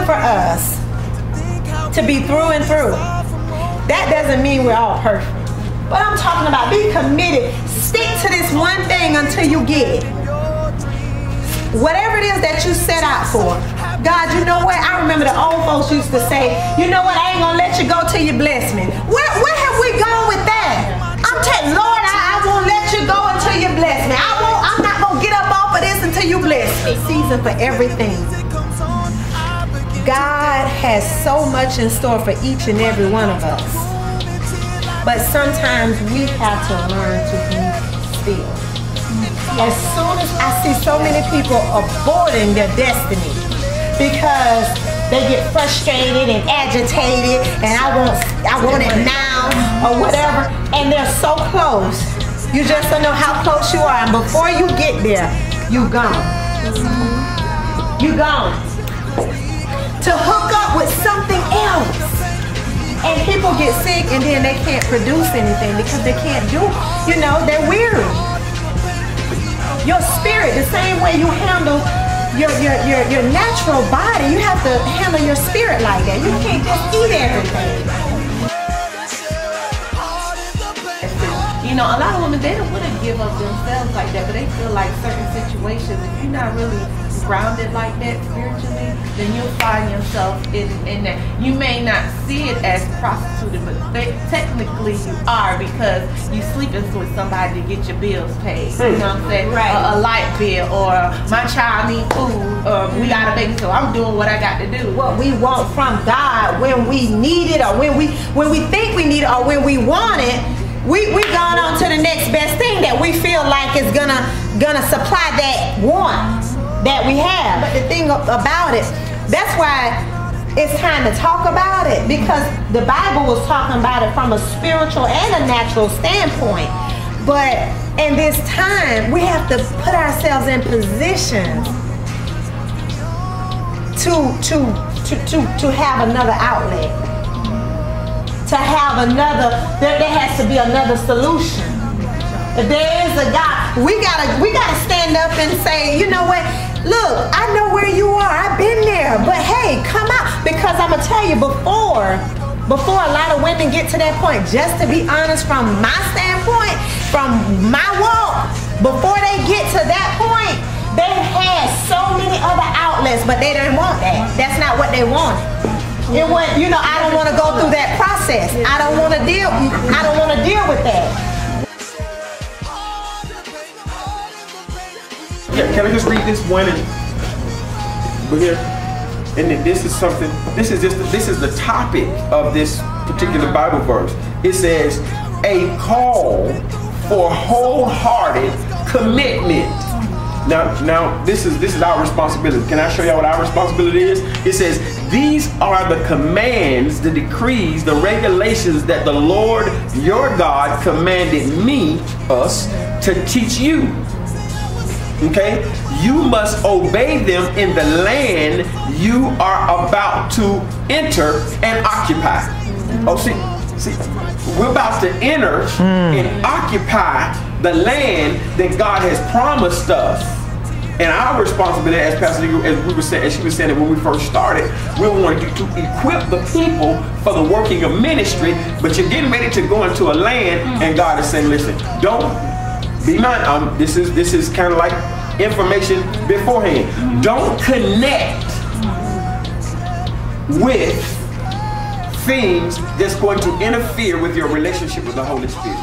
for us to be through and through. That doesn't mean we're all perfect. But I'm talking about be committed. Stick to this one thing until you get it. Whatever it is that you set out for. God, you know what? I remember the old folks used to say, you know what? I ain't gonna let you go till you bless me. Where have we gone with that? I'm telling Lord, I won't let you go until you bless me. I'm not gonna get up off of this until you bless me. Season for everything. God has so much in store for each and every one of us. But sometimes we have to learn to be still. As soon as I see so many people aborting their destiny because they get frustrated and agitated and I want it now or whatever, and they're so close. You just don't know how close you are, and before you get there, you gone. You gone. To hook up with something else. And people get sick and then they can't produce anything because they can't do, they're weary. Your spirit, the same way you handle your natural body, you have to handle your spirit like that. You can't just eat everything. A lot of women, they don't want to give up themselves like that, but they feel like certain situations, if you're not really grounded like that spiritually, then you'll find yourself in that. You may not see it as prostituted, but technically you are, because you sleeping with somebody to get your bills paid. You know what I'm saying? Right. A light bill, or my child needs food, or we got a baby, so I'm doing what I got to do. What we want from God when we need it, or when we think we need it, or when we want it, we gone on to the next best thing that we feel like is gonna supply that want that we have. But the thing about it, that's why it's time to talk about it, because the Bible was talking about it from a spiritual and a natural standpoint. But in this time, we have to put ourselves in positions to have another outlet, to have another. There has to be another solution. If there is a God, we gotta stand up and say, you know what? Look, I know where you are. I've been there. But hey, come out. Because I'm going to tell you, before a lot of women get to that point, just to be honest, from my standpoint, from my walk, before they get to that point, they've had so many other outlets, but they didn't want that. That's not what they wanted. It went, I don't want to go through that process. I don't want to deal with that. Can I just read this one here? And then this is something. This is the topic of this particular Bible verse. It says, "A call for wholehearted commitment." Now this is our responsibility. Can I show you what our responsibility is? It says, "These are the commands, the decrees, the regulations that the Lord your God commanded us to teach you." Okay, you must obey them in the land you are about to enter and occupy. Oh, see, we're about to enter and occupy the land that God has promised us. And our responsibility, as Pastor Nicky, as she was saying it when we first started, we wanted to equip the people for the working of ministry. But you're getting ready to go into a land, and God is saying, "Listen, don't be mine." This is kind of like information beforehand. Don't connect with things that's going to interfere with your relationship with the Holy Spirit.